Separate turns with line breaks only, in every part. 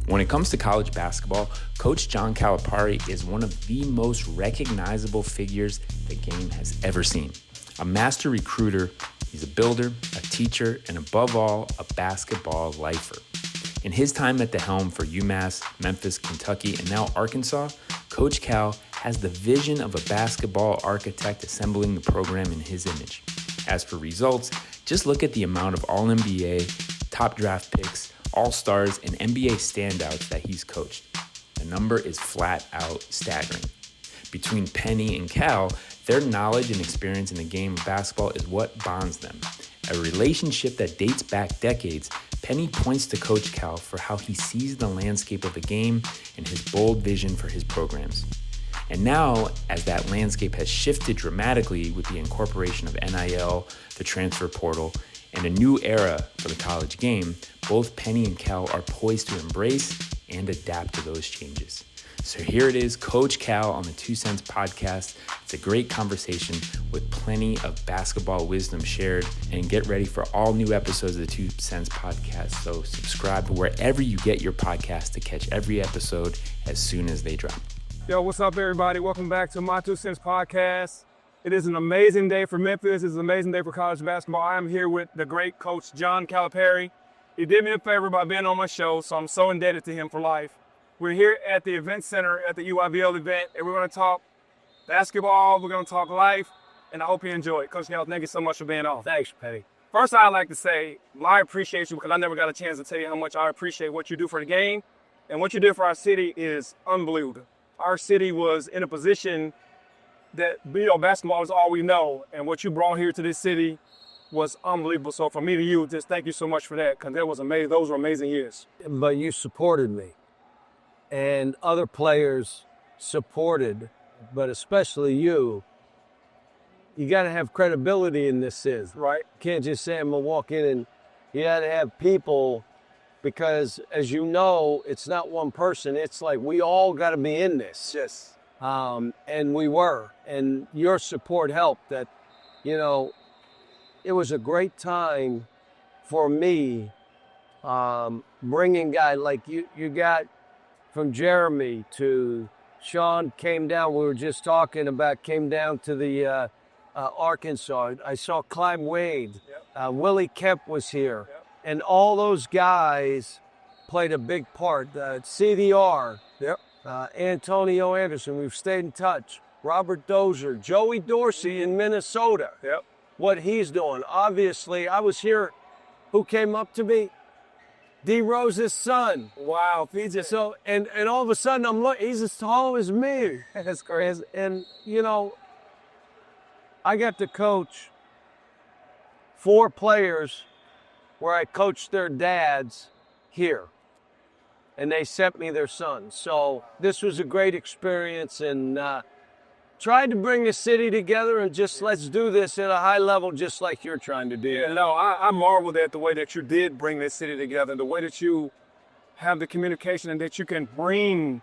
When it comes to college basketball, Coach John Calipari is one of the most recognizable figures the game has ever seen. A master recruiter, he's a builder, a teacher, and above all, a basketball lifer. In his time at the helm for UMass, Memphis, Kentucky, and now Arkansas, Coach Cal has the vision of a basketball architect assembling the program in his image. As for results, just look at the amount of All-NBA, top draft picks, All-Stars, and NBA standouts that he's coached. The number is flat out staggering. Between Penny and Cal, their knowledge and experience in the game of basketball is what bonds them. A relationship that dates back decades, Penny points to Coach Cal for how he sees the landscape of the game and his bold vision for his programs. And now, as that landscape has shifted dramatically with the incorporation of NIL, the transfer portal, and a new era for the college game, both Penny and Cal are poised to embrace and adapt to those changes. So here it is, Coach Cal on the 2 Cents podcast. It's a great conversation with plenty of basketball wisdom shared. And get ready for all new episodes of the 2 Cents podcast. So subscribe wherever you get your podcast to catch every episode as soon as they drop.
Yo, what's up, everybody? Welcome back to my 2 Cents podcast. It is an amazing day for Memphis. It's an amazing day for college basketball. I am here with the great Coach John Calipari. He did me a favor by being on my show, so I'm so indebted to him for life. We're here at the event center at the UIVL event, and we're going to talk basketball, we're going to talk life, and I hope you enjoy it. Coach Cal, thank you so much for being on.
Thanks, Penny.
First, I'd like to say I appreciate you because I never got a chance to tell you how much I appreciate what you do for the game, and what you did for our city is unbelievable. Our city was in a position that, basketball is all we know, and what you brought here to this city was unbelievable. So from me to you, just thank you so much for that, because those were amazing years.
But you supported me, and other players supported, but especially you. You got to have credibility in this city.
Right.
You can't just say I'm going to walk in, and you got to have people, because as you know, it's not one person. It's like we all got to be in this.
Yes.
And we were, and your support helped. That, it was a great time for me, bringing guys like you got from Jeremy to Sean came down. We were just talking about came down to the Arkansas. I saw Clyde Wade.
Yep.
Willie Kemp was here.
Yep.
And all those guys played a big part. CDR.
Yep.
Antonio Anderson, we've stayed in touch. Robert Dozier, Joey Dorsey in Minnesota.
Yep.
What he's doing. Obviously, I was here. Who came up to me? D Rose's son.
Wow, PJ.
So and all of a sudden I'm looking. He's as tall as me.
That's crazy.
And I got to coach 4 players where I coached their dads here. And they sent me their sons. So this was a great experience, and tried to bring the city together and just let's do this at a high level just like you're trying to do.
Yeah, no, I marveled at the way that you did bring this city together, the way that you have the communication and that you can bring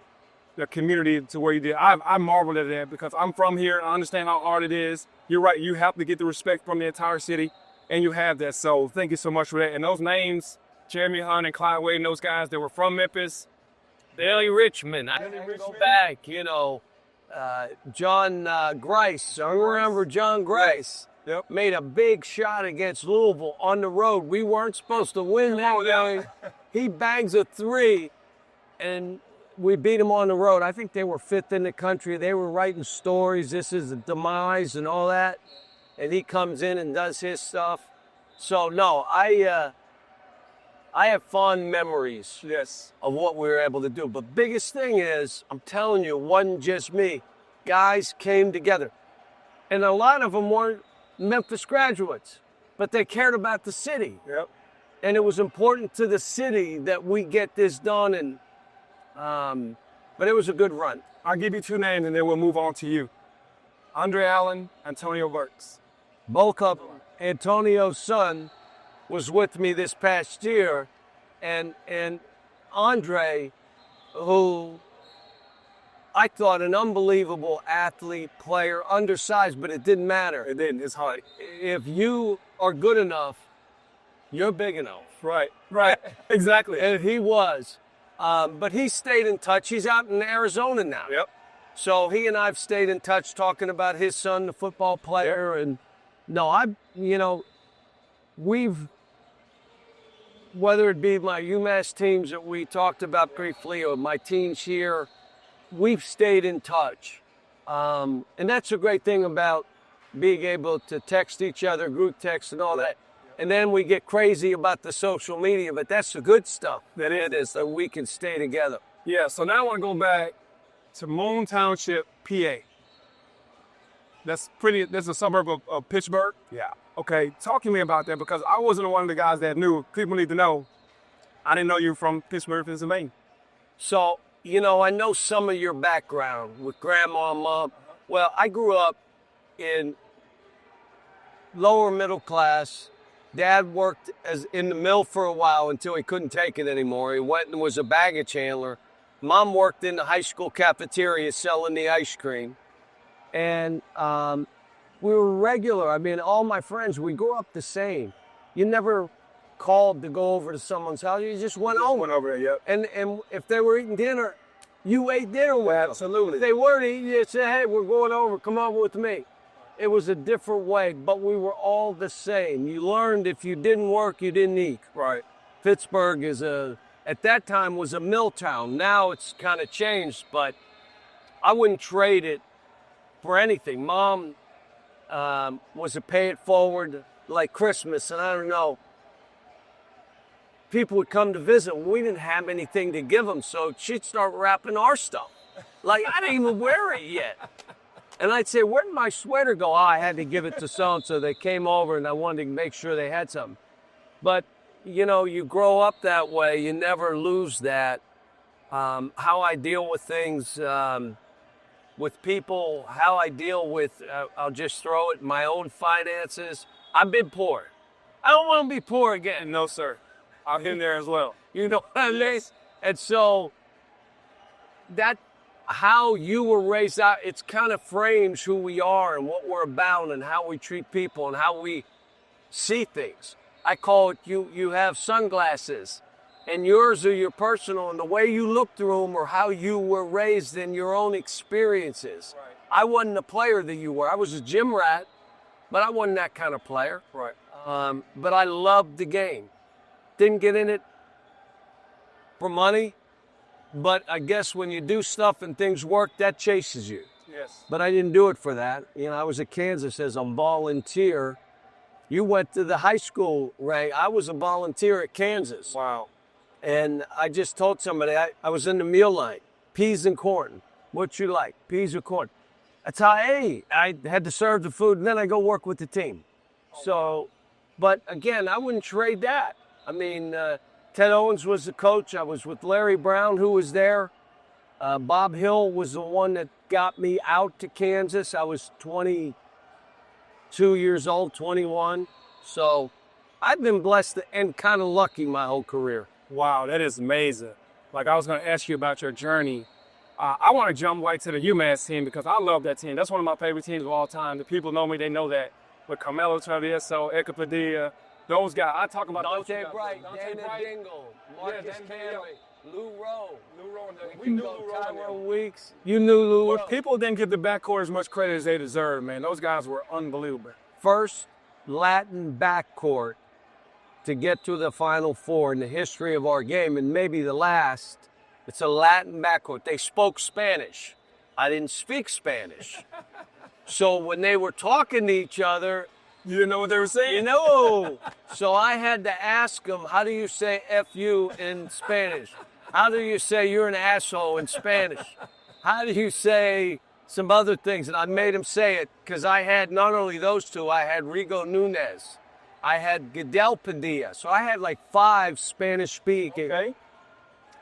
the community to where you did. I marveled at that because I'm from here. I understand how hard it is. You're right. You have to get the respect from the entire city, and you have that. So thank you so much for that. And those names, Jeremy Hunt and Clyde Wade and those guys that were from Memphis.
Billy Richmond. I go back, John Grice. I remember John Grice.
Yep.
Made a big shot against Louisville on the road. We weren't supposed to win that game. He bangs a 3, and we beat him on the road. I think they were 5th in the country. They were writing stories. This is the demise and all that. And he comes in and does his stuff. So, no, I have fond memories of what we were able to do. But biggest thing is, I'm telling you, it wasn't just me. Guys came together. And a lot of them weren't Memphis graduates, but they cared about the city.
Yep.
And it was important to the city that we get this done. And but it was a good run.
I'll give you 2 names, and then we'll move on to you. Andre Allen, Antonio Burks.
Both of them. Antonio's son was with me this past year, and Andre, who I thought an unbelievable athlete, player, undersized, but it didn't matter.
It didn't. It's hard.
If you are good enough, you're big enough.
Right. Exactly.
And he was. But he stayed in touch. He's out in Arizona now.
Yep.
So he and I've stayed in touch talking about his son, the football player. And we've, whether it be my UMass teams that we talked about briefly or my teams here, we've stayed in touch. And that's a great thing about being able to text each other, group text and all that. And then we get crazy about the social media, but that's the good stuff. That it is, that we can stay together.
Yeah, so now I want to go back to Moon Township, PA. That's a suburb of Pittsburgh.
Yeah.
Okay, talk to me about that, because I wasn't one of the guys that knew. People need to know. I didn't know you were from Pittsburgh, Pennsylvania.
So, I know some of your background with grandma and mom. Well, I grew up in lower middle class. Dad worked in the mill for a while until he couldn't take it anymore. He went and was a baggage handler. Mom worked in the high school cafeteria selling the ice cream. And we were regular. I mean, all my friends, we grew up the same. You never called to go over to someone's house. You just went home.
Went over there, yep.
And if they were eating dinner, you ate dinner with them.
Absolutely.
If they weren't eating, you said, hey, we're going over. Come over with me. It was a different way, but we were all the same. You learned if you didn't work, you didn't eat.
Right.
Pittsburgh at that time was a mill town. Now it's kind of changed, but I wouldn't trade it for anything. Mom was a pay it forward like Christmas, and I don't know. People would come to visit. We didn't have anything to give them, so she'd start wrapping our stuff. Like, I didn't even wear it yet. And I'd say, where did my sweater go? Oh, I had to give it to so-and-so. They came over, and I wanted to make sure they had something. But, you grow up that way. You never lose that. How I deal with things, with people, how I deal with, I'll just throw it, my own finances. I've been poor. I don't want to be poor again.
No, sir. I've been there as well.
You know what I mean? And so that, how you were raised out, it's kind of frames who we are and what we're about and how we treat people and how we see things. I call it you have sunglasses, and yours are your personal, and the way you look through them or how you were raised in your own experiences.
Right.
I wasn't the player that you were. I was a gym rat, but I wasn't that kind of player.
Right.
But I loved the game. Didn't get in it for money. But I guess when you do stuff and things work, that chases you.
Yes.
But I didn't do it for that. I was at Kansas as a volunteer. You went to the high school, Ray. I was a volunteer at Kansas.
Wow.
And I just told somebody, I was in the meal line, peas and corn. What you like, peas or corn? That's how I ate. I had to serve the food, and then I go work with the team. So, but again, I wouldn't trade that. I mean, Ted Owens was the coach. I was with Larry Brown, who was there. Bob Hill was the one that got me out to Kansas. I was 22 years old, 21. So I've been blessed and kind of lucky my whole career.
Wow, that is amazing. Like, I was going to ask you about your journey. I want to jump right to the UMass team because I love that team. That's one of my favorite teams of all time. The people know me, they know that. With Carmelo Travieso, Eka Padilla, those guys. I talk about
Dante
those
Bright,
guys.
Dana Dingle, Marcus Camby, Lou Rowe.
We knew Lou Rowe.
Tyrone Weeks. You knew Lou
Well,
Rowe.
people didn't give the backcourt as much credit as they deserve, man. Those guys were unbelievable.
First Latin backcourt to get to the Final Four in the history of our game, and maybe the last. It's a Latin backcourt. They spoke Spanish. I didn't speak Spanish. So when they were talking to each other,
You didn't know what they were saying?
So I had to ask them, how do you say F-U in Spanish? How do you say you're an asshole in Spanish? How do you say some other things? And I made them say it because I had not only those two, I had Rigo Nunez. I had Goodell Padilla. So I had like 5 Spanish speaking.
Okay.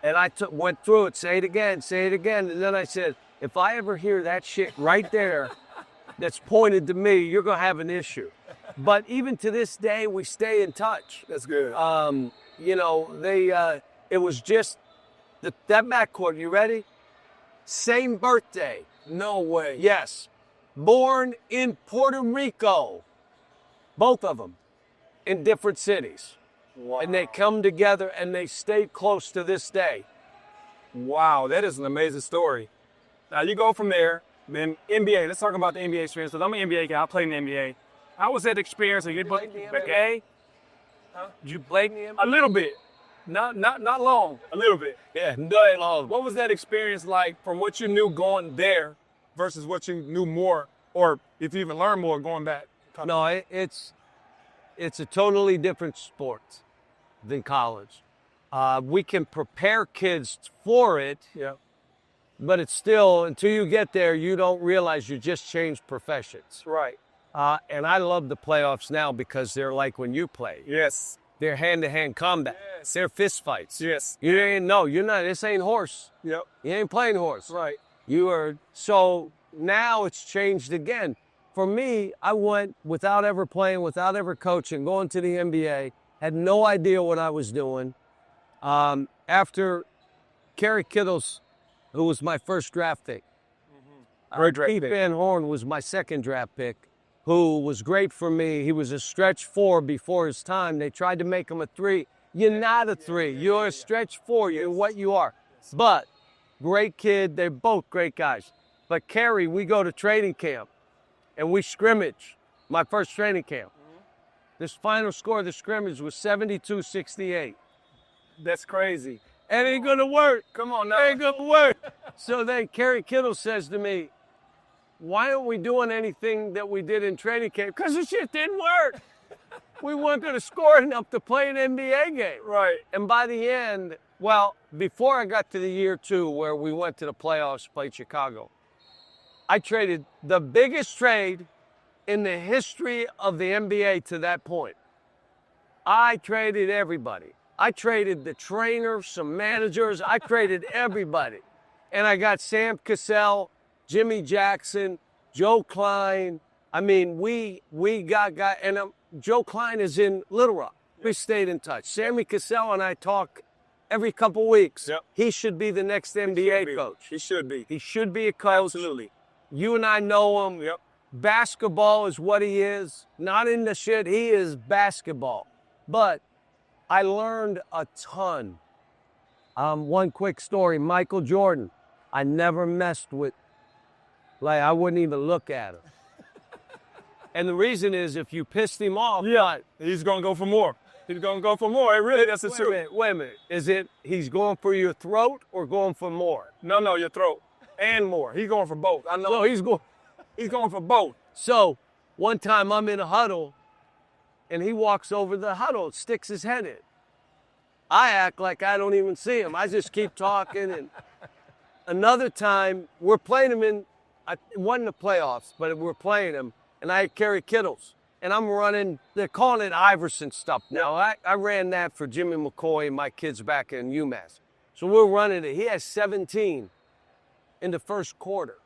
And I went through it, say it again. And then I said, if I ever hear that shit right there that's pointed to me, you're going to have an issue. But even to this day, we stay in touch.
That's good.
It was just that backcourt. You ready? Same birthday.
No way.
Yes. Born in Puerto Rico. Both of them in different cities.
Wow.
And they come together and they stayed close to this day.
Wow, that is an amazing story. Now you go from there, then NBA. Let's talk about the NBA experience, because I'm an NBA guy. I played in the NBA. How was that experience? You played in the NBA?
Did you play in the NBA?
A little bit. Not long. A little bit.
Yeah, not long.
What was that experience like from what you knew going there versus what you knew more, or if you even learned more going back?
No, it's a totally different sport than college. We can prepare kids for it,
Yeah.
but it's still, until you get there, you don't realize you just changed professions.
Right.
And I love the playoffs now because they're like when you play.
Yes.
They're hand-to-hand combat.
Yes.
They're fist fights.
Yes.
You ain't, no, you're not, this ain't horse.
Yep.
You ain't playing horse.
Right.
You are, so now it's changed again. For me, I went without ever playing, without ever coaching, going to the NBA, had no idea what I was doing. After Kerry Kittles, who was my first draft pick.
Great draft
Pete
pick.
Van Horn was my second draft pick, who was great for me. He was a stretch 4 before his time. They tried to make him a 3. You're not a 3. You're a stretch 4. You're what you are. But great kid. They're both great guys. But Kerry, we go to training camp, and we scrimmage. My first training camp. This final score of the scrimmage was 72-68.
That's crazy.
It ain't gonna work.
Come on now.
It ain't gonna work. So then Kerry Kittle says to me, why aren't we doing anything that we did in training camp? Because the shit didn't work. We weren't going to score enough to play an NBA game.
Right.
And by the end, well, before I got to the year 2 where we went to the playoffs, played Chicago, I traded the biggest trade in the history of the NBA to that point. I traded everybody. I traded the trainers, some managers. I traded everybody. And I got Sam Cassell, Jimmy Jackson, Joe Klein. I mean, we got guys, and Joe Klein is in Little Rock. We stayed in touch. Sammy Cassell and I talk every couple weeks.
Yep.
He should be the next NBA coach.
He should be.
He should be a coach.
Absolutely.
You and I know him.
Yep.
Basketball is what he is. Not in the shit. He is basketball. But I learned a ton. One quick story. Michael Jordan. I never messed with. Like, I wouldn't even look at him. And the reason is if you pissed him off.
Yeah. He's going to go for more. He's going to go for more. Really, that's the truth.
Wait a minute. Is it he's going for your throat or going for more?
No, your throat. And more. He's going for both. I know.
No, he's
going for both.
So one time I'm in a huddle and he walks over the huddle, sticks his head in. I act like I don't even see him. I just keep talking. And another time we're playing him it wasn't the playoffs, but we're playing him. And I had Kerry Kittles. And I'm running, they're calling it Iverson stuff now. I ran that for Jimmy McCoy and my kids back in UMass. So we're running it. He has 17 in the first quarter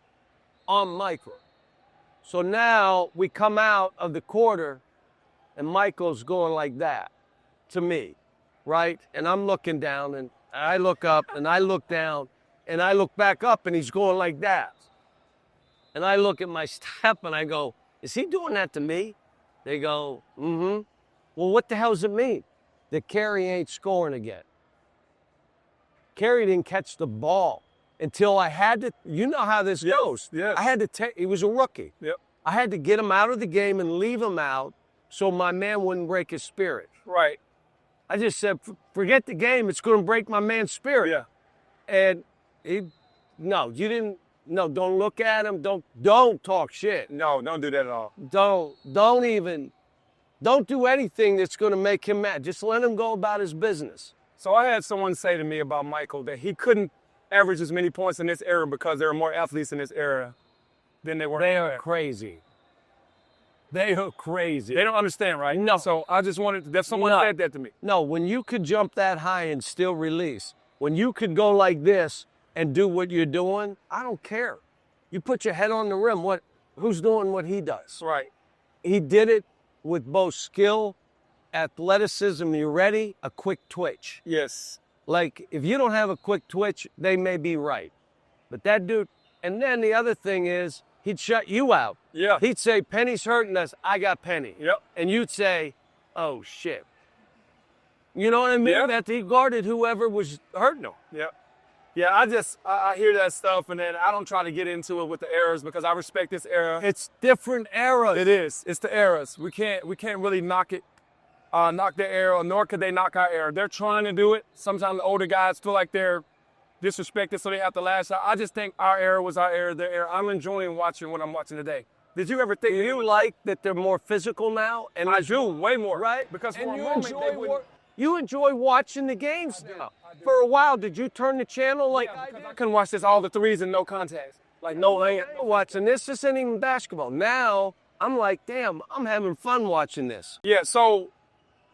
on Michael. So now we come out of the quarter and Michael's going like that to me, right? And I'm looking down and I look up and I look down and I look back up and he's going like that. And I look at my step and I go, is he doing that to me? They go, mm-hmm. Well, what the hell does it mean? That Kerry ain't scoring again. Kerry didn't catch the ball until I had to, you know how this goes.
Yes.
I had to take, he was a rookie.
Yep.
I had to get him out of the game and leave him out so my man wouldn't break his spirit.
Right.
I just said, forget the game, it's going to break my man's spirit.
Yeah.
And no, you didn't, no, don't look at him, don't talk shit.
No, don't do that at all.
Don't do anything that's going to make him mad. Just let him go about his business.
So I had someone say to me about Michael that he couldn't average as many points in this era because there are more athletes in this era than there were.
They are crazy. They are crazy.
They don't understand, right?
No.
So I just wanted that someone said that to me.
No, when you could jump that high and still release, when you could go like this and do what you're doing, I don't care. You put your head on the rim. Who's doing what he does?
Right.
He did it with both skill, athleticism, you ready? A quick twitch.
Yes.
Like, if you don't have a quick twitch, they may be right. But that dude, and then the other thing is, he'd shut you out.
Yeah.
He'd say, Penny's hurting us, I got Penny.
Yep.
And you'd say, oh, shit. You know what I mean?
Yeah.
That he guarded whoever was hurting him.
Yep. Yeah, I hear that stuff, and then I don't try to get into it with the errors because I respect this era.
It's different eras.
It is. It's the eras. We can't really knock their era, nor could they knock our era. They're trying to do it. Sometimes the older guys feel like they're disrespected, so they have to lash out. I just think our era was our era, their era. I'm enjoying watching what I'm watching today. Did you ever think?
Do you like that they're more physical now? And
I do, way more.
Right?
Because for
and
a
you
moment,
enjoy
they wouldn't.
you enjoy watching the games now.
I do.
For a while, did you turn the channel like
Yeah,
I
because
did?
I couldn't watch this all the threes and no contacts. Like no lane.
Watching this isn't even basketball. Now I'm like, damn, I'm having fun watching this.
Yeah, so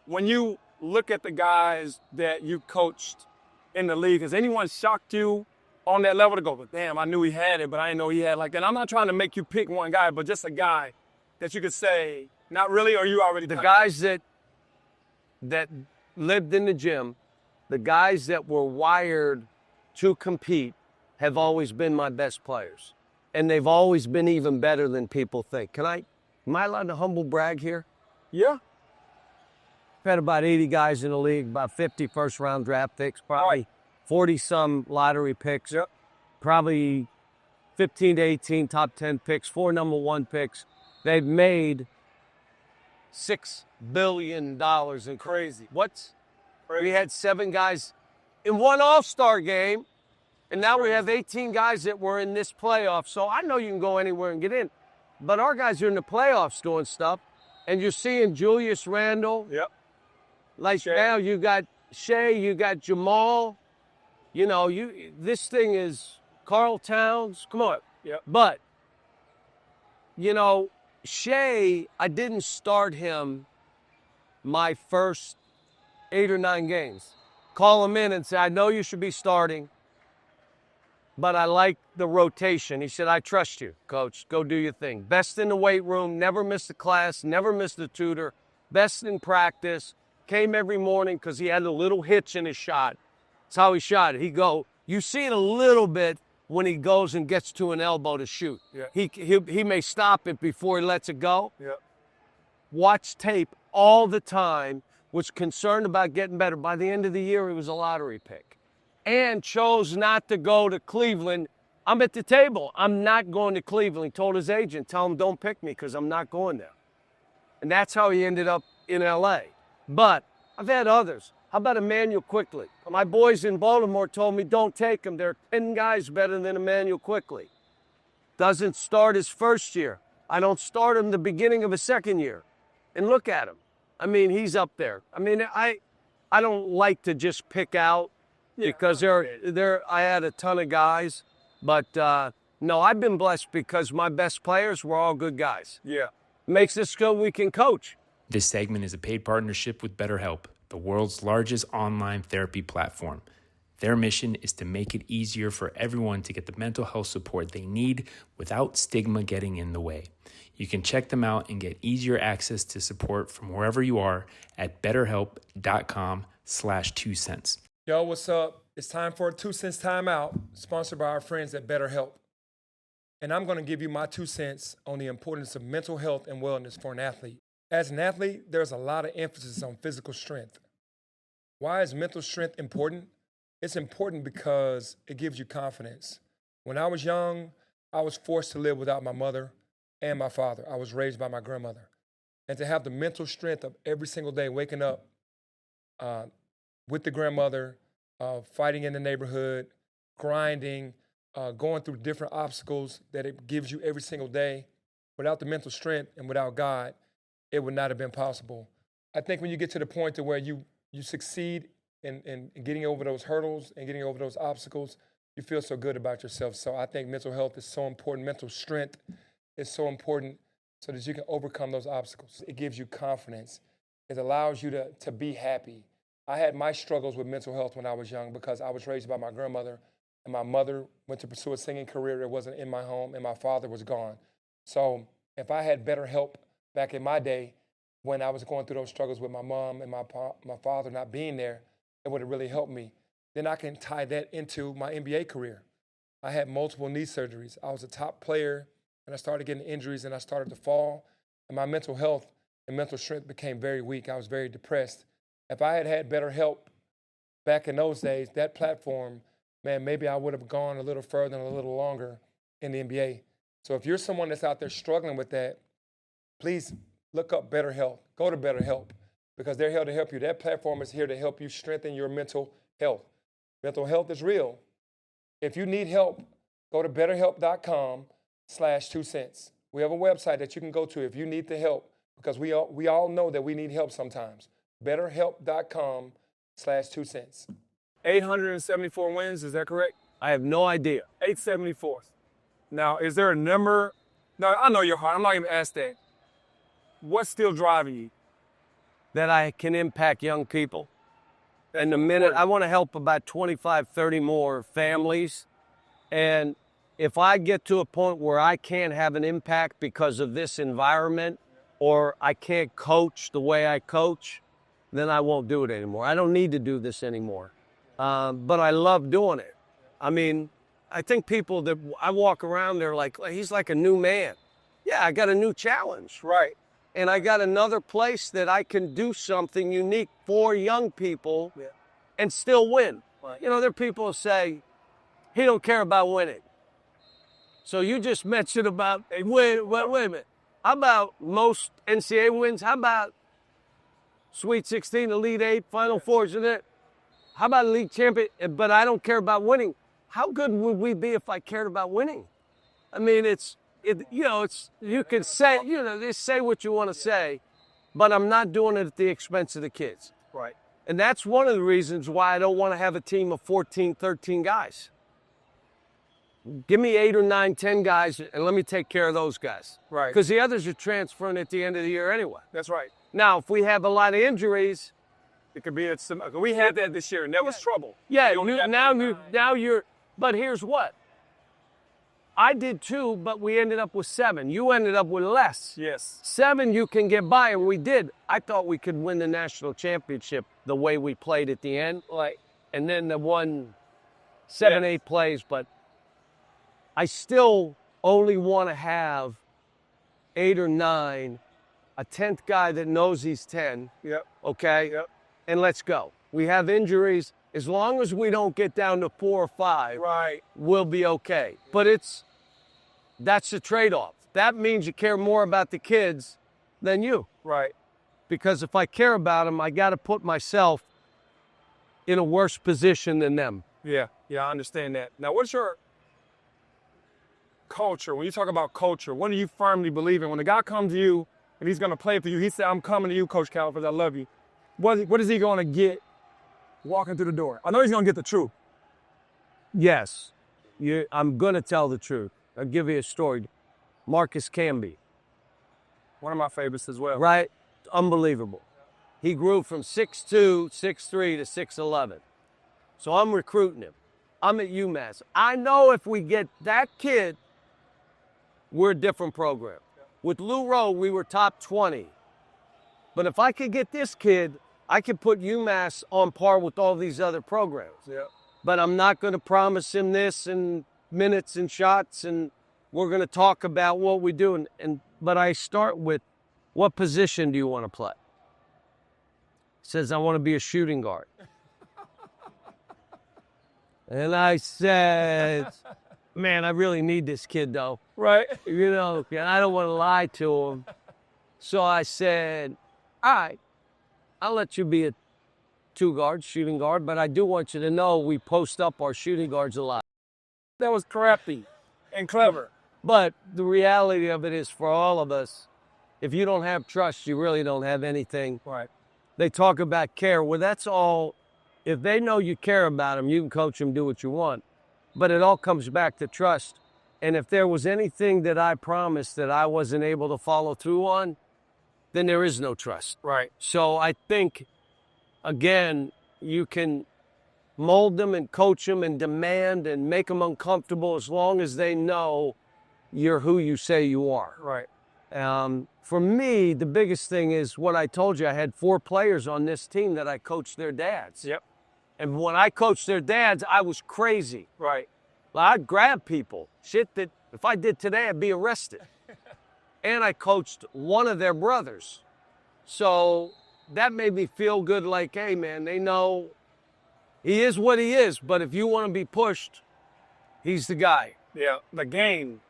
when you look at the guys that you coached in the league, has anyone shocked you on that level to go, but damn, I knew he had it, but I didn't know he had like that? I'm not trying to make you pick one guy, but just a guy that you could say, not really, or you already
The
got it?
guys that lived in the gym, the guys that were wired to compete have always been my best players. And they've always been even better than people think. Am I allowed to humble brag here?
Yeah.
I've had about 80 guys in the league, about 50 first-round draft picks, probably 40-some lottery picks,
Yep.
probably 15 to 18 top 10 picks, 4 number 1 picks. They've made $6 billion in
Crazy.
We had 7 guys in one All-Star game, and now we have 18 guys that were in this playoff. So I know you can go anywhere and get in. But our guys are in the playoffs doing stuff, and you're seeing Julius Randle.
Yep.
Like
Shea.
now you got Shea, you got Jamal. You know, this thing is Karl Towns. Come on.
Yep.
But, you know, Shea, I didn't start him my first 8 or 9 games. Call him in and say, I know you should be starting, but I like the rotation. He said, I trust you, coach. Go do your thing. Best in the weight room, never missed a class, never missed a tutor, best in practice, came every morning because he had a little hitch in his shot. That's how he shot it. You see it a little bit when he goes and gets to an elbow to shoot.
Yeah.
He may stop it before he lets it go.
Yep.
Watch tape all the time, was concerned about getting better. By the end of the year, he was a lottery pick and chose not to go to Cleveland. I'm at the table. I'm not going to Cleveland. He told his agent, tell him don't pick me because I'm not going there. And that's how he ended up in L.A. But I've had others. How about Emmanuel Quickly? My boys in Baltimore told me don't take him. There are 10 guys better than Emmanuel Quickly. Doesn't start his first year. I don't start him the beginning of his second year. And look at him. I mean, he's up there. I mean, I don't like to just pick out because I had a ton of guys. But, no, I've been blessed because my best players were all good guys.
Yeah.
Makes us so we can coach.
This segment is a paid partnership with BetterHelp, the world's largest online therapy platform. Their mission is to make it easier for everyone to get the mental health support they need without stigma getting in the way. You can check them out and get easier access to support from wherever you are at betterhelp.com/2cents.
Yo, what's up? It's time for a 2 cents timeout, sponsored by our friends at BetterHelp. And I'm going to give you my 2 cents on the importance of mental health and wellness for an athlete. As an athlete, there's a lot of emphasis on physical strength. Why is mental strength important? It's important because it gives you confidence. When I was young, I was forced to live without my mother and my father. I was raised by my grandmother. And to have the mental strength of every single day waking up with the grandmother, fighting in the neighborhood, grinding, going through different obstacles that it gives you every single day, without the mental strength and without God, it would not have been possible. I think when you get to the point to where you succeed in getting over those hurdles and getting over those obstacles, you feel so good about yourself. So I think mental health is so important. Mental strength is so important so that you can overcome those obstacles. It gives you confidence. It allows you to be happy. I had my struggles with mental health when I was young because I was raised by my grandmother, and my mother went to pursue a singing career that wasn't in my home, and my father was gone. So if I had better help back in my day when I was going through those struggles with my mom and my father not being there, it would have really helped me. Then I can tie that into my NBA career. I had multiple knee surgeries. I was a top player, and I started getting injuries, and I started to fall, and my mental health and mental strength became very weak. I was very depressed. If I had had better help back in those days, that platform
man, maybe I would have gone a little further and a little longer in the NBA. So if you're someone that's out there struggling with that, please look up BetterHelp. Go to BetterHelp because they're here to help you. That platform is here to help you strengthen your mental health. Mental health is real. If you need help, go to betterhelp.com/2cents. We have a website that you can go to if you need the help because we all know that we need help sometimes. betterhelp.com/2cents.
874 wins, is that correct?
I have no idea.
874th. Now, is there a number? No, I know your heart. I'm not even ask that. What's still driving you?
That I can impact young people. And the minute I want to help about 25, 30 more families. And if I get to a point where I can't have an impact because of this environment or I can't coach the way I coach, then I won't do it anymore. I don't need to do this anymore. But I love doing it. I mean, I think people that I walk around, they're like, he's like a new man. Yeah, I got a new challenge.
Right.
And I got another place that I can do something unique for young people and still win.
Right.
You know, there are people who say, he don't care about winning. So you just mentioned about, wait a minute. How about most NCAA wins? How about Sweet 16, Elite 8, Final Fours, and it? How about league champion? But I don't care about winning. How good would we be if I cared about winning? I mean, you can say, just say what you want to say, but I'm not doing it at the expense of the kids.
Right.
And that's one of the reasons why I don't want to have a team of 14, 13 guys. Give me 8 or 9, 10 guys, and let me take care of those guys.
Right.
Because the others are transferring at the end of the year anyway.
That's right.
Now, if we have a lot of injuries,
it could be we had that this year, and that was trouble.
Yeah, now you're, but here's what. I did 2, but we ended up with 7. You ended up with less.
Yes.
7 you can get by, and we did. I thought we could win the national championship the way we played at the end.
Like,
and then the 7, 8 plays, but I still only want to have 8 or 9, a 10th guy that knows he's 10.
Yep.
Okay?
Yep.
And let's go. We have injuries. As long as we don't get down to 4 or 5,
right,
we'll be okay. But that's the trade-off. That means you care more about the kids than you.
Right.
Because if I care about them, I got to put myself in a worse position than them.
Yeah, I understand that. Now, what's your culture? When you talk about culture, what do you firmly believe in? When a guy comes to you and he's going to play for you, he said, I'm coming to you, Coach Calipari, I love you. What is he going to get walking through the door? I know he's going to get the truth.
Yes, I'm going to tell the truth. I'll give you a story. Marcus Camby.
One of my favorites as well.
Right? Unbelievable. He grew from 6'2", 6'3", to 6'11". So I'm recruiting him. I'm at UMass. I know if we get that kid, we're a different program. With Lou Rowe, we were top 20. But if I could get this kid, I could put UMass on par with all these other programs.
Yeah.
But I'm not going to promise him this and minutes and shots, and we're going to talk about what we do. But I start with, what position do you want to play? He says, I want to be a shooting guard. And I said, man, I really need this kid, though.
Right.
You know, and I don't want to lie to him. So I said, all right, I'll let you be a 2-guard, shooting guard, but I do want you to know we post up our shooting guards a lot.
That was crafty and clever.
But the reality of it is, for all of us, if you don't have trust, you really don't have anything.
Right.
They talk about care. Well, that's all. If they know you care about them, you can coach them, do what you want. But it all comes back to trust. And if there was anything that I promised that I wasn't able to follow through on, then there is no trust.
Right.
So I think, again, you can mold them and coach them and demand and make them uncomfortable as long as they know you're who you say you are.
Right.
For me, the biggest thing is what I told you. I had 4 players on this team that I coached their dads.
Yep.
And when I coached their dads, I was crazy.
Right.
Well, I'd grab people. Shit that if I did today, I'd be arrested. And I coached one of their brothers. So that made me feel good, like, hey, man, they know He is what he is, but if you want to be pushed, he's the guy.
Yeah, the game.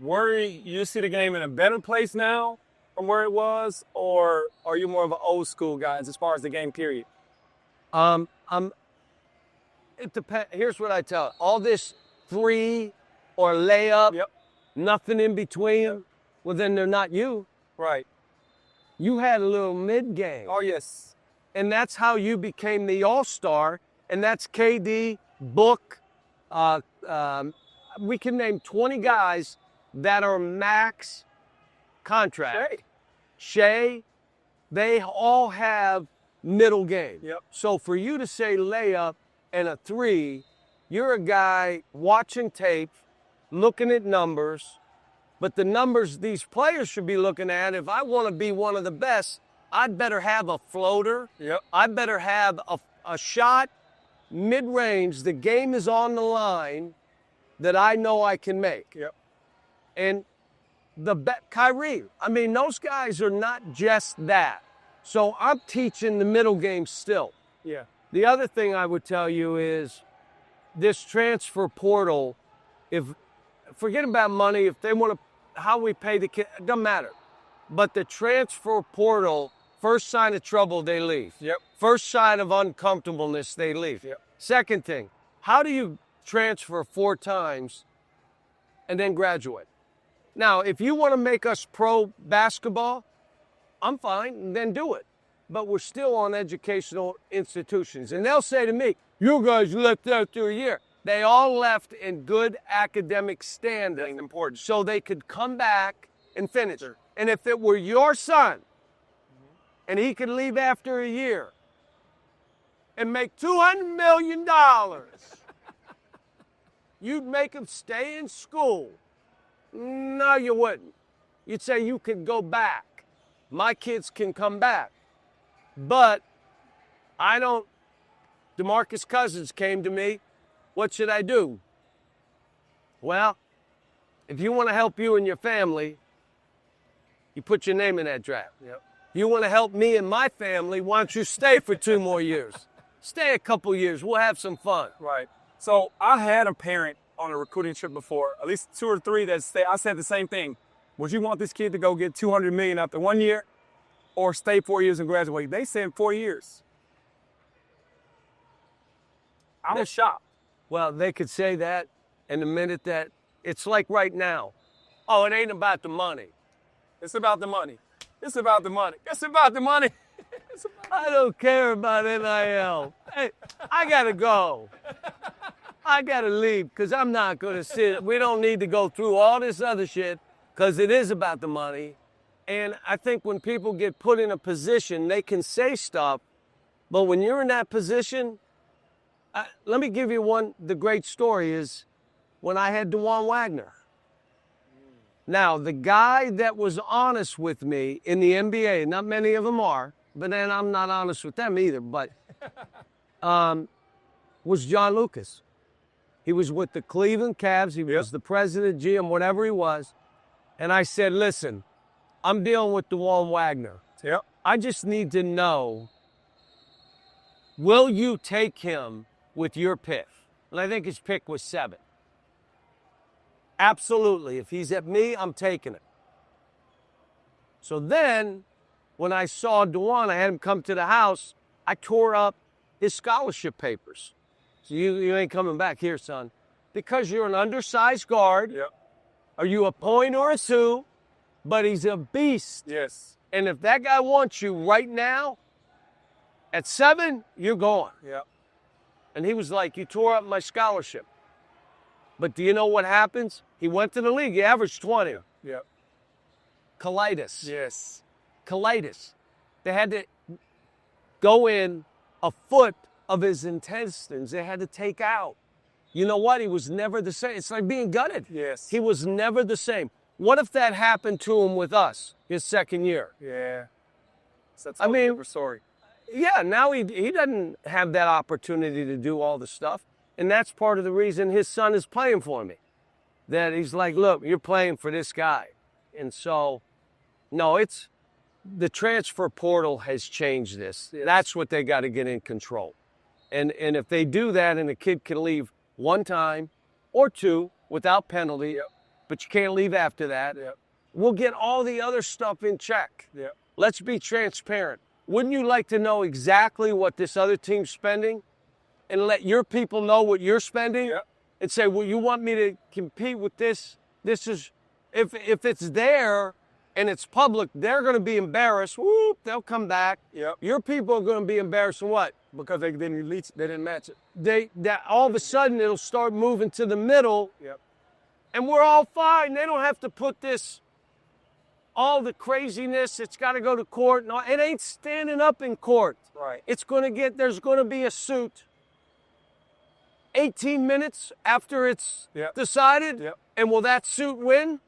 You see the game in a better place now from where it was, or are you more of an old school guy as far as the game period?
It depends. Here's what I tell you. All this three or layup,
Yep.
nothing in between, well, then they're not you.
Right.
You had a little mid-game.
Oh, yes.
And that's how you became the all-star. And that's KD, Book. We can name 20 guys that are max contract. Shea, they all have middle game.
Yep.
So for you to say layup and a three, you're a guy watching tape, looking at numbers, but the numbers these players should be looking at, if I want to be one of the best, I'd better have a floater.
Yep.
I'd better have a shot mid-range. The game is on the line that I know I can make.
Yep.
And Kyrie, I mean, those guys are not just that. So I'm teaching the middle game still.
Yeah.
The other thing I would tell you is this transfer portal, forget about money, if they want to, how we pay the kid, it doesn't matter. But the transfer portal, first sign of trouble, they leave.
Yep.
First sign of uncomfortableness, they leave.
Yep.
Second thing, how do you transfer 4 times and then graduate? Now, if you want to make us pro basketball, I'm fine, then do it. But we're still on educational institutions. And they'll say to me, you guys left after a year. They all left in good academic standing.
That's important.
So they could come back and finish. Sure. And if it were your son, and he could leave after a year and make $200 million, you'd make him stay in school. No, you wouldn't. You'd say you could go back. My kids can come back. But I don't. DeMarcus Cousins came to me. What should I do? Well, if you want to help you and your family, you put your name in that draft.
Yep.
You want to help me and my family, why don't you stay for 2 more years? Stay a couple years. We'll have some fun.
Right. So I had a parent on a recruiting trip before, at least 2 or 3 I said the same thing. Would you want this kid to go get $200 million after 1 year or stay 4 years and graduate? They said 4 years. I was shocked.
Well, they could say that, and the minute that, it's like right now. Oh, it ain't about the money.
It's about the money. It's about the money. It's about the money.
I don't care about NIL. Hey, I got to go. I got to leave because I'm not going to sit. We don't need to go through all this other shit because it is about the money. And I think when people get put in a position, they can say stuff. But when you're in that position, let me give you the great story is when I had DeJuan Wagner. Now, the guy that was honest with me in the NBA, not many of them are, but then I'm not honest with them either, but was John Lucas. He was with the Cleveland Cavs. He was the president, GM, whatever he was. And I said, listen, I'm dealing with DeJuan Wagner.
Yep.
I just need to know, will you take him with your pick? And I think his pick was 7. Absolutely. If he's at me, I'm taking it. So then, when I saw DeJuan, I had him come to the house, I tore up his scholarship papers. So you ain't coming back here, son. Because you're an undersized guard.
Yep.
Are you a point or a 2? But he's a beast.
Yes.
And if that guy wants you right now, at 7, you're going.
Yep.
And he was like, you tore up my scholarship. But do you know what happens? He went to the league. He averaged 20.
Yep.
Colitis.
Yes.
Colitis. They had to go in a foot of his intestines. They had to take out. You know what? He was never the same. It's like being gutted.
Yes.
He was never the same. What if that happened to him with us his second year?
Yeah. So that's
I mean,
different story.
Yeah, now he doesn't have that opportunity to do all the stuff. And that's part of the reason his son is playing for me. That he's like, look, you're playing for this guy. And so, no, the transfer portal has changed this. That's what they got to get in control. And if they do that and the kid can leave one time or two without penalty, but you can't leave after that, we'll get all the other stuff in check. Let's be transparent. Wouldn't you like to know exactly what this other team's spending and let your people know what you're spending and say, well, you want me to compete with this? This is, if it's there and it's public, they're going to be embarrassed. Whoop, they'll come back. Your people are going to be embarrassed and what?
Because they didn't match it.
All of a sudden it'll start moving to the middle. And we're all fine. They don't have to put this, all the craziness, it's got to go to court. No, it ain't standing up in court. It's going to there's going to be a suit 18 minutes after it's decided. And will that suit win?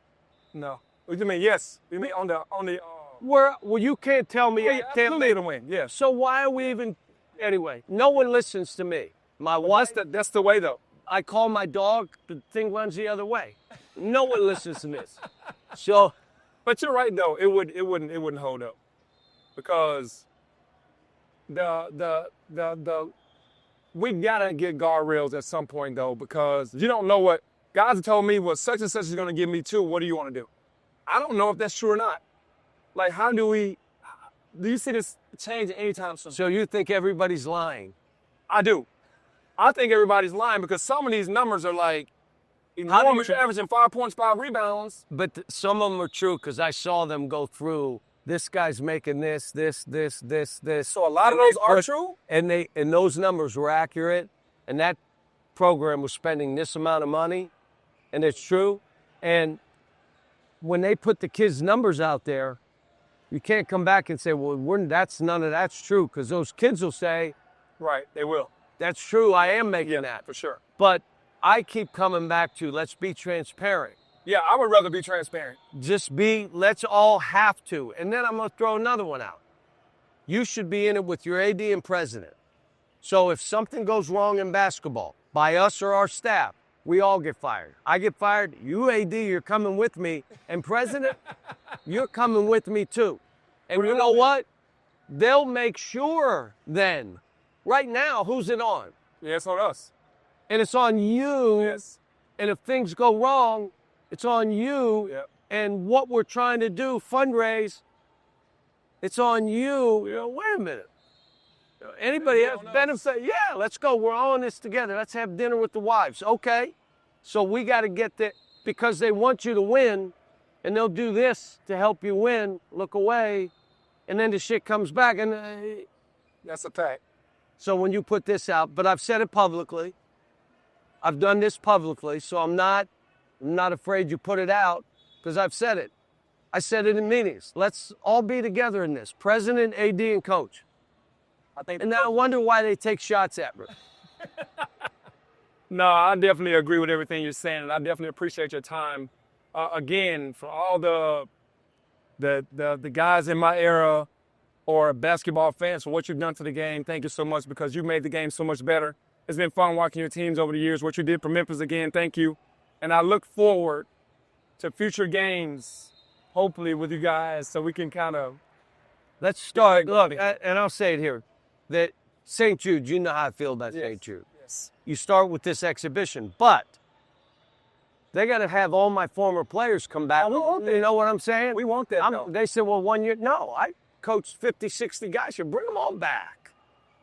No. What do you mean? Yes. You mean on the
well, you can't tell me.
Absolutely it'll win. Yes.
So why are we even, anyway, no one listens to me. My wife.
That's the way though.
I call my dog, the thing runs the other way. No one listens to this. So,
but you're right though. It wouldn't hold up, because we gotta get guardrails at some point though, because you don't know what guys have told me. Well, such and such is gonna give me 2. What do you want to do? I don't know if that's true or not. Like, how do you see this change anytime soon?
So you think everybody's lying?
I do. I think everybody's lying, because some of these numbers are like, enormous. You're averaging 5 points, 5 rebounds.
But some of them are true, because I saw them go through, this guy's making this.
So a lot of those are true?
And those numbers were accurate, and that program was spending this amount of money, and it's true. And when they put the kids' numbers out there, you can't come back and say, well, none of that's true, because those kids will say,
right, they will.
That's true, I am making that.
For sure.
But I keep coming back to, let's be transparent.
Yeah, I would rather be transparent.
Let's all have to. And then I'm going to throw another one out. You should be in it with your AD and president. So if something goes wrong in basketball, by us or our staff, we all get fired. I get fired, you AD, you're coming with me. And president, you're coming with me too. And you know what? They'll make sure then. Right now, who's it on?
Yeah, it's on us.
And it's on you.
Yes.
And if things go wrong, it's on you. And what we're trying to do, fundraise, it's on you. Wait a minute. Anybody else benefit? Yeah, let's go. We're all in this together. Let's have dinner with the wives. Okay. So we got to get that, because they want you to win, and they'll do this to help you win. Look away. And then the shit comes back. And
that's a fact.
So when you put this out, but I've said it publicly. I've done this publicly, so I'm not afraid you put it out, because I've said it. I said it in meetings. Let's all be together in this. President, AD, and coach. And I wonder why they take shots at me.
No, I definitely agree with everything you're saying, and I definitely appreciate your time. Again, for all the guys in my era or basketball fans, for what you've done to the game, thank you so much, because you made the game so much better. It's been fun watching your teams over the years. What you did for Memphis, again, thank you. And I look forward to future games, hopefully with you guys, so we can kind of...
Let's start. Look, and I'll say it here, that St. Jude, you know how I feel about St. Jude.
Yes.
You start with this exhibition, but they got to have all my former players come back. You know what I'm saying?
We want that,
They said, well, 1 year. No, I coached 50, 60 guys. You bring them all back.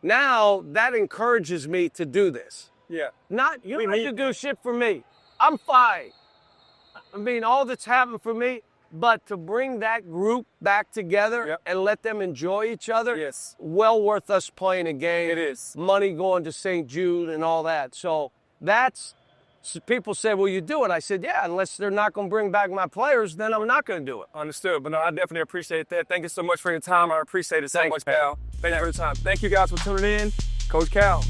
Now, that encourages me to do this.
Yeah.
You don't have to do shit for me. I'm fine. I mean, all that's happened for me, but to bring that group back together and let them enjoy each other, well worth us playing a game.
It is.
Money going to St. Jude and all that. So people say, well, you do it. I said, yeah, unless they're not going to bring back my players, then I'm not going to do it.
Understood. But no, I definitely appreciate that. Thank you so much for your time. I appreciate it so much, Cal. Thank you for your time. Thank you guys for tuning in. Coach Cal.